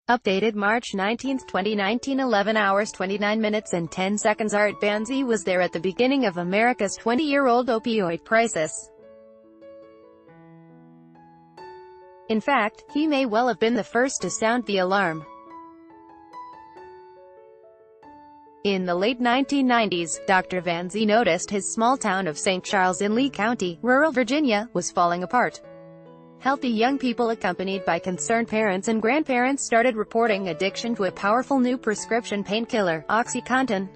Updated March 19, 2019, 11 hours 29 minutes and 10 seconds. Art Van Zee was there at the beginning of America's 20-year-old opioid crisis. In fact, he may well have been the first to sound the alarm. In the late 1990s, Dr. Van Zee noticed his small town of St. Charles in Lee County, rural Virginia, was falling apart. Healthy young people accompanied by concerned parents and grandparents started reporting addiction to a powerful new prescription painkiller, OxyContin.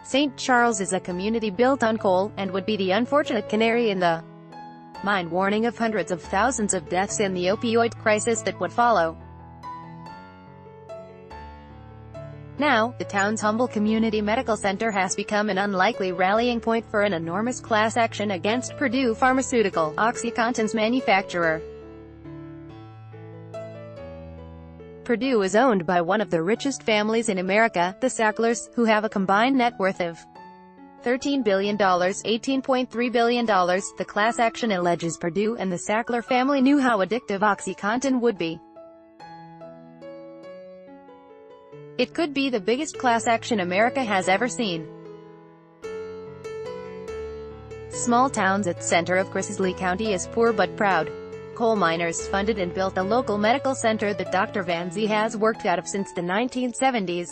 St. Charles is a community built on coal, and would be the unfortunate canary in the mine, warning of hundreds of thousands of deaths in the opioid crisis that would follow. Now, the town's humble community medical center has become an unlikely rallying point for an enormous class action against Purdue Pharmaceutical, OxyContin's manufacturer. Purdue is owned by one of the richest families in America, the Sacklers, who have a combined net worth of $13 billion, $18.3 billion. The class action alleges Purdue and the Sackler family knew how addictive OxyContin would be. It could be the biggest class action America has ever seen. Small towns at center of Lee County is poor but proud. Coal miners funded and built a local medical center that Dr. Van Zee has worked out of since the 1970s.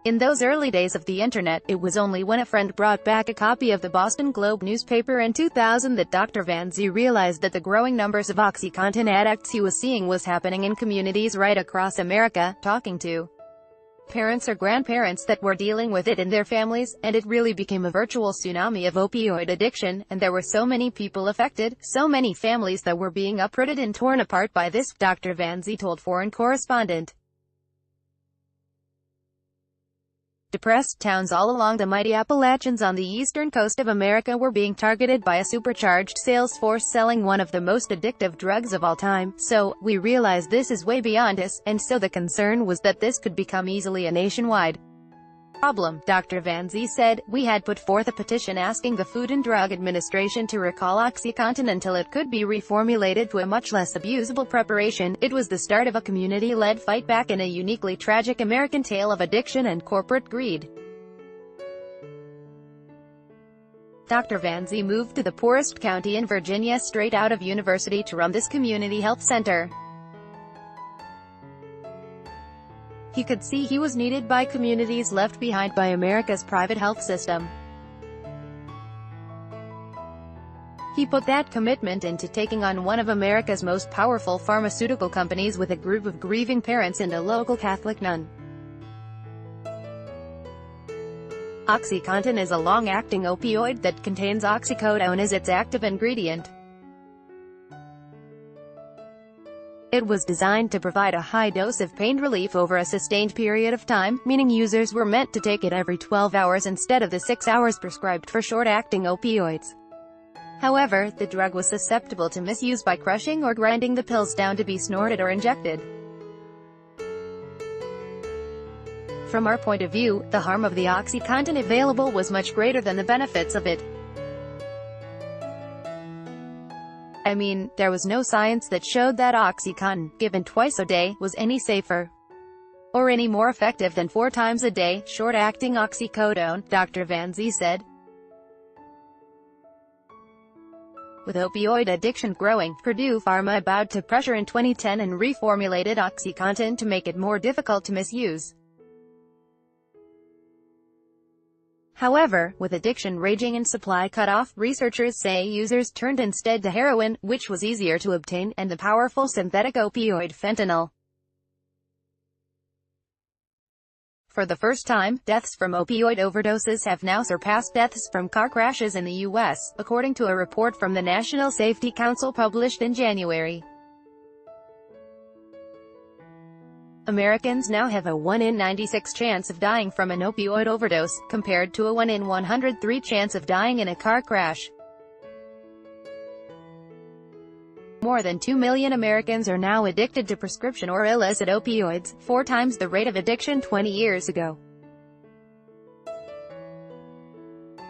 In those early days of the internet, it was only when a friend brought back a copy of the Boston Globe newspaper in 2000 that Dr. Van Zee realized that the growing numbers of OxyContin addicts he was seeing was happening in communities right across America, talking to parents or grandparents that were dealing with it in their families, and it really became a virtual tsunami of opioid addiction, and there were so many people affected, so many families that were being uprooted and torn apart by this, Dr. Van Zee told foreign correspondent. Depressed towns all along the mighty Appalachians on the eastern coast of America were being targeted by a supercharged sales force selling one of the most addictive drugs of all time. So, we realized this is way beyond us, and so the concern was that this could become easily a nationwide problem. Dr. Van Zee said, "We had put forth a petition asking the Food and Drug Administration to recall OxyContin until it could be reformulated to a much less abusable preparation. It was the start of a community-led fight back in a uniquely tragic American tale of addiction and corporate greed." Dr. Van Zee moved to the poorest county in Virginia straight out of university to run this community health center. He could see he was needed by communities left behind by America's private health system. He put that commitment into taking on one of America's most powerful pharmaceutical companies with a group of grieving parents and a local Catholic nun. OxyContin is a long-acting opioid that contains oxycodone as its active ingredient. It was designed to provide a high dose of pain relief over a sustained period of time, meaning users were meant to take it every 12 hours instead of the 6 hours prescribed for short-acting opioids. However, the drug was susceptible to misuse by crushing or grinding the pills down to be snorted or injected. From our point of view, the harm of the OxyContin available was much greater than the benefits of it. I mean, there was no science that showed that OxyContin, given twice a day, was any safer or any more effective than 4 times a day, short-acting oxycodone, Dr. Van Zee said. With opioid addiction growing, Purdue Pharma bowed to pressure in 2010 and reformulated OxyContin to make it more difficult to misuse. However, with addiction raging and supply cut off, researchers say users turned instead to heroin, which was easier to obtain, and the powerful synthetic opioid fentanyl. For the first time, deaths from opioid overdoses have now surpassed deaths from car crashes in the U.S., according to a report from the National Safety Council published in January. Americans now have a 1 in 96 chance of dying from an opioid overdose, compared to a 1 in 103 chance of dying in a car crash. More than 2 million Americans are now addicted to prescription or illicit opioids, 4 times the rate of addiction 20 years ago.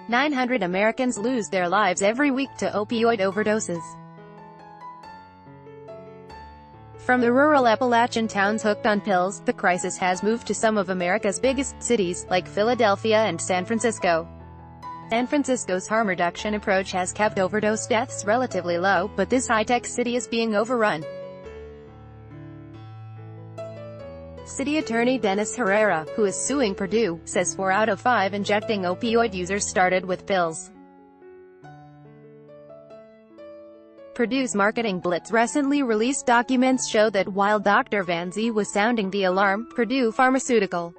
900 Americans lose their lives every week to opioid overdoses. From the rural Appalachian towns hooked on pills, the crisis has moved to some of America's biggest cities, like Philadelphia and San Francisco. San Francisco's harm reduction approach has kept overdose deaths relatively low, but this high-tech city is being overrun. City Attorney Dennis Herrera, who is suing Purdue, says 4 out of 5 injecting opioid users started with pills. Purdue's marketing blitz recently released documents show that while Dr. Van Zee was sounding the alarm, Purdue Pharmaceutical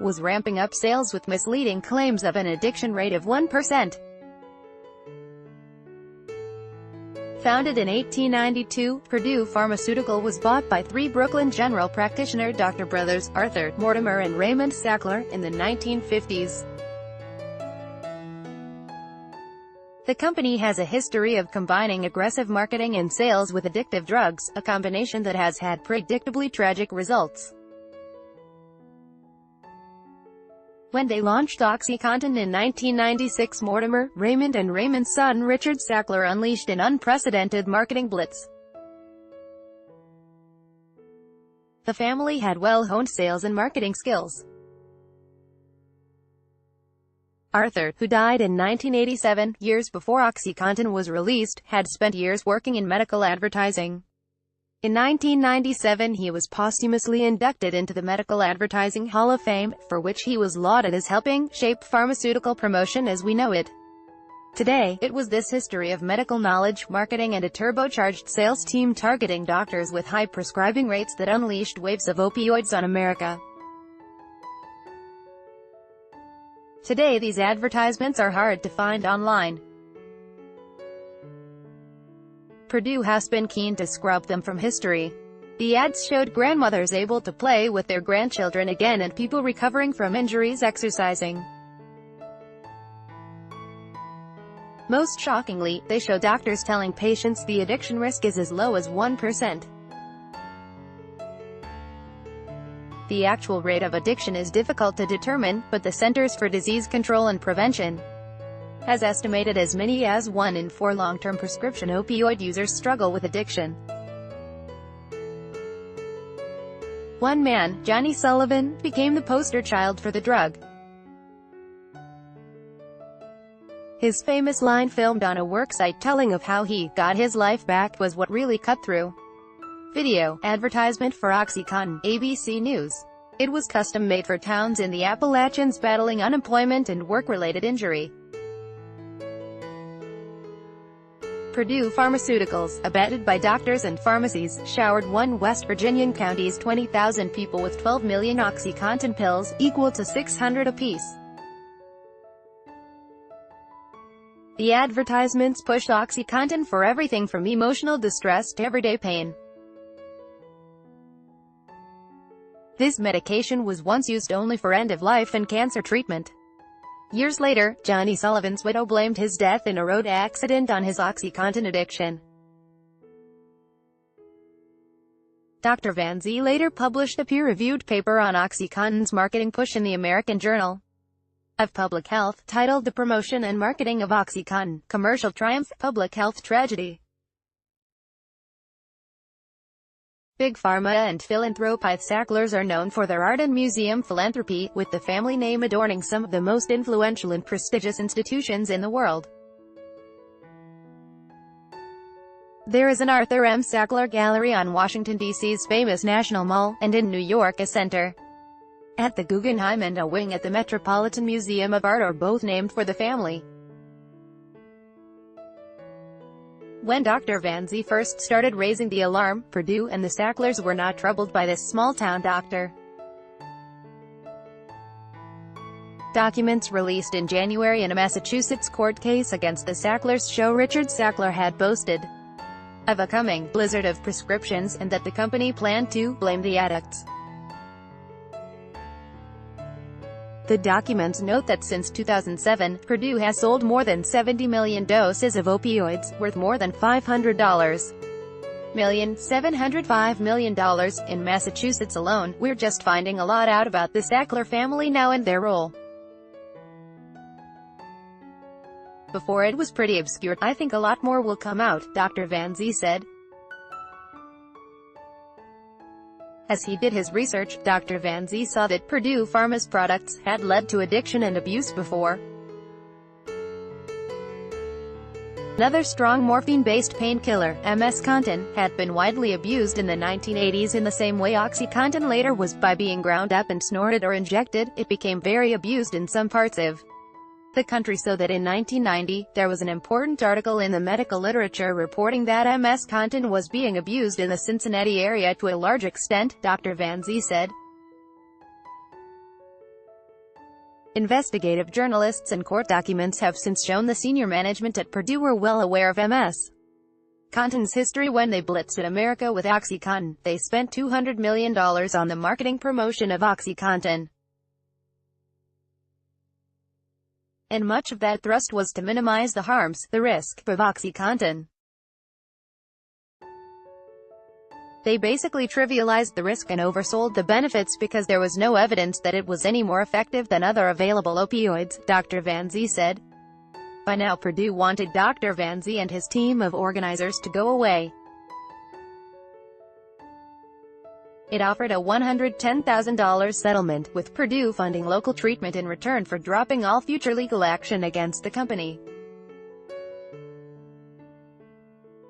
was ramping up sales with misleading claims of an addiction rate of 1%. Founded in 1892, Purdue Pharmaceutical was bought by 3 Brooklyn general practitioner Dr. brothers, Arthur, Mortimer and Raymond Sackler, in the 1950s. The company has a history of combining aggressive marketing and sales with addictive drugs, a combination that has had predictably tragic results. When they launched OxyContin in 1996, Mortimer, Raymond and Raymond's son Richard Sackler unleashed an unprecedented marketing blitz. The family had well-honed sales and marketing skills. Arthur, who died in 1987, years before OxyContin was released, had spent years working in medical advertising. In 1997 he was posthumously inducted into the Medical Advertising Hall of Fame, for which he was lauded as helping shape pharmaceutical promotion as we know it today. It was this history of medical knowledge, marketing and a turbocharged sales team targeting doctors with high prescribing rates that unleashed waves of opioids on America. Today these advertisements are hard to find online. Purdue has been keen to scrub them from history. The ads showed grandmothers able to play with their grandchildren again and people recovering from injuries exercising. Most shockingly, they show doctors telling patients the addiction risk is as low as 1%. The actual rate of addiction is difficult to determine, but the Centers for Disease Control and Prevention has estimated as many as 1 in 4 long-term prescription opioid users struggle with addiction. One man, Johnny Sullivan, became the poster child for the drug. His famous line filmed on a worksite telling of how he got his life back was what really cut through. Video, advertisement for OxyContin, ABC News. It was custom-made for towns in the Appalachians battling unemployment and work-related injury. Purdue Pharmaceuticals, abetted by doctors and pharmacies, showered one West Virginian county's 20,000 people with 12 million OxyContin pills, equal to 600 apiece. The advertisements pushed OxyContin for everything from emotional distress to everyday pain. This medication was once used only for end-of-life and cancer treatment. Years later, Johnny Sullivan's widow blamed his death in a road accident on his OxyContin addiction. Dr. Van Zee later published a peer-reviewed paper on OxyContin's marketing push in the American Journal of Public Health, titled The Promotion and Marketing of OxyContin, Commercial Triumph, Public Health Tragedy. Big Pharma and philanthropist Sacklers are known for their art and museum philanthropy, with the family name adorning some of the most influential and prestigious institutions in the world. There is an Arthur M. Sackler Gallery on Washington, D.C.'s famous National Mall, and in New York a center at the Guggenheim and a wing at the Metropolitan Museum of Art are both named for the family. When Dr. Van Zee first started raising the alarm, Purdue and the Sacklers were not troubled by this small-town doctor. Documents released in January in a Massachusetts court case against the Sacklers show Richard Sackler had boasted of a coming blizzard of prescriptions, and that the company planned to blame the addicts. The documents note that since 2007, Purdue has sold more than 70 million doses of opioids, worth more than $705 million in Massachusetts alone. We're just finding a lot out about the Sackler family now and their role Before it was pretty obscure. I think a lot more will come out, Dr. Van Zee said. As he did his research, Dr. Van Zee saw that Purdue Pharma's products had led to addiction and abuse before. Another strong morphine-based painkiller, MS-Contin, had been widely abused in the 1980s in the same way OxyContin later was. By being ground up and snorted or injected, it became very abused in some parts of the country, so that in 1990, there was an important article in the medical literature reporting that MS-Contin was being abused in the Cincinnati area to a large extent, Dr. Van Zee said. Investigative journalists and court documents have since shown the senior management at Purdue were well aware of MS-Contin's history. When they blitzed at America with OxyContin, they spent $200 million on the marketing promotion of OxyContin. And much of that thrust was to minimize the harms, the risk, of OxyContin. They basically trivialized the risk and oversold the benefits because there was no evidence that it was any more effective than other available opioids, Dr. Van Zee said. By now Purdue wanted Dr. Van Zee and his team of organizers to go away. It offered a $110,000 settlement, with Purdue funding local treatment in return for dropping all future legal action against the company.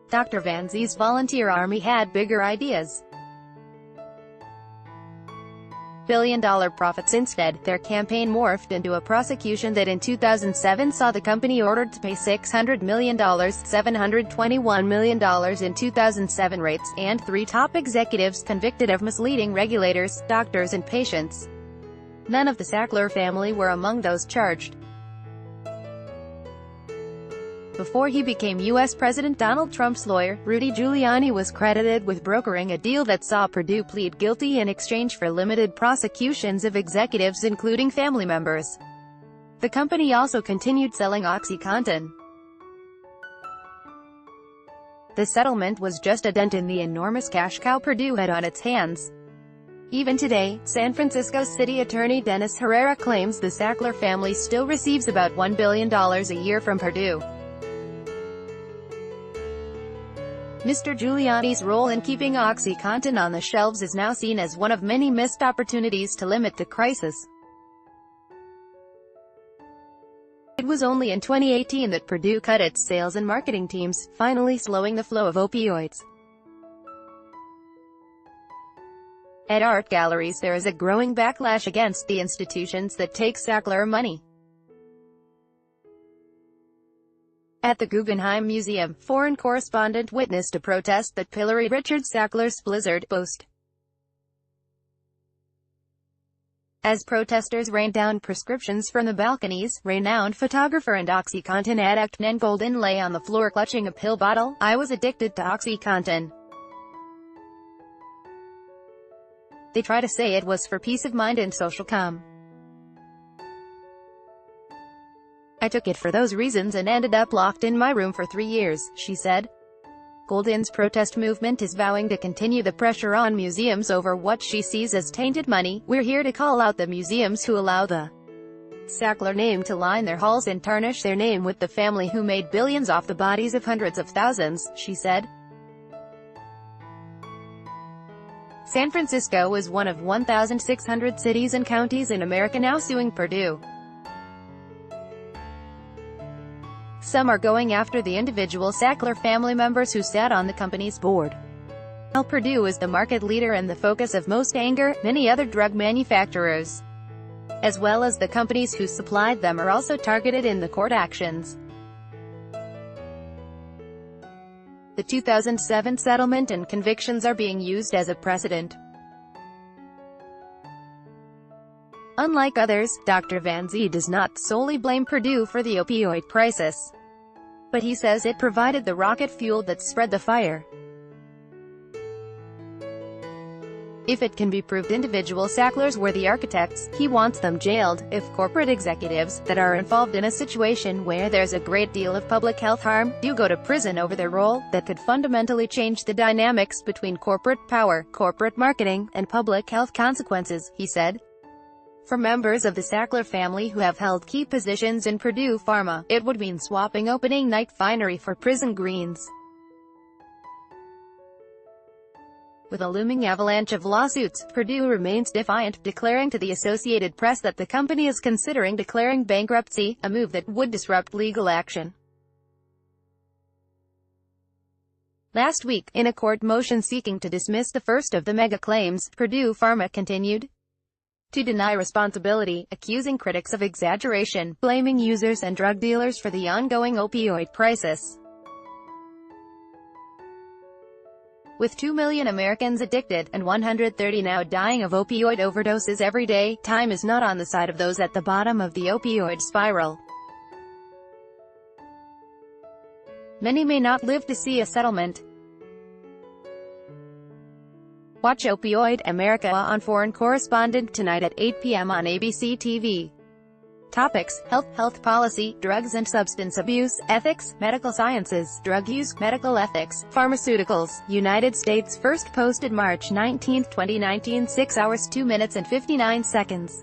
Dr. Van Zee's volunteer army had bigger ideas. Billion-dollar profits instead. Their campaign morphed into a prosecution that in 2007 saw the company ordered to pay $600 million, $721 million in 2007 rates, and 3 top executives convicted of misleading regulators, doctors and patients. None of the Sackler family were among those charged. Before he became U.S. President, Donald Trump's lawyer, Rudy Giuliani, was credited with brokering a deal that saw Purdue plead guilty in exchange for limited prosecutions of executives including family members. The company also continued selling OxyContin. The settlement was just a dent in the enormous cash cow Purdue had on its hands. Even today, San Francisco City Attorney Dennis Herrera claims the Sackler family still receives about $1 billion a year from Purdue. Mr. Giuliani's role in keeping OxyContin on the shelves is now seen as one of many missed opportunities to limit the crisis. It was only in 2018 that Purdue cut its sales and marketing teams, finally slowing the flow of opioids. At art galleries there is a growing backlash against the institutions that take Sackler money. At the Guggenheim Museum, foreign correspondent witnessed a protest that pilloried Richard Sackler's Blizzard boast. As protesters rained down prescriptions from the balconies, renowned photographer and OxyContin addict Nan Goldin lay on the floor clutching a pill bottle. "I was addicted to OxyContin. They try to say it was for peace of mind and social calm. I took it for those reasons and ended up locked in my room for 3 years," she said. Goldin's protest movement is vowing to continue the pressure on museums over what she sees as tainted money. "We're here to call out the museums who allow the Sackler name to line their halls and tarnish their name with the family who made billions off the bodies of hundreds of thousands," she said. San Francisco is one of 1,600 cities and counties in America now suing Purdue. Some are going after the individual Sackler family members who sat on the company's board. While Purdue is the market leader and the focus of most anger, many other drug manufacturers, as well as the companies who supplied them, are also targeted in the court actions. The 2007 settlement and convictions are being used as a precedent. Unlike others, Dr. Van Zee does not solely blame Purdue for the opioid crisis, but he says it provided the rocket fuel that spread the fire. If it can be proved individual Sacklers were the architects, he wants them jailed. If corporate executives that are involved in a situation where there's a great deal of public health harm do go to prison over their role, that could fundamentally change the dynamics between corporate power, corporate marketing, and public health consequences, he said. For members of the Sackler family who have held key positions in Purdue Pharma, it would mean swapping opening night finery for prison greens. With a looming avalanche of lawsuits, Purdue remains defiant, declaring to the Associated Press that the company is considering declaring bankruptcy, a move that would disrupt legal action. Last week, in a court motion seeking to dismiss the first of the mega claims, Purdue Pharma continued to deny responsibility, accusing critics of exaggeration, blaming users and drug dealers for the ongoing opioid crisis. With 2 million Americans addicted, and 130 now dying of opioid overdoses every day, time is not on the side of those at the bottom of the opioid spiral. Many may not live to see a settlement. Watch Opioid America on Foreign Correspondent tonight at 8 p.m. on ABC TV. Topics: health policy, drugs and substance abuse, ethics, medical sciences, drug use, medical ethics, pharmaceuticals. United States. First posted March 19, 2019. 6 hours 2 minutes and 59 seconds.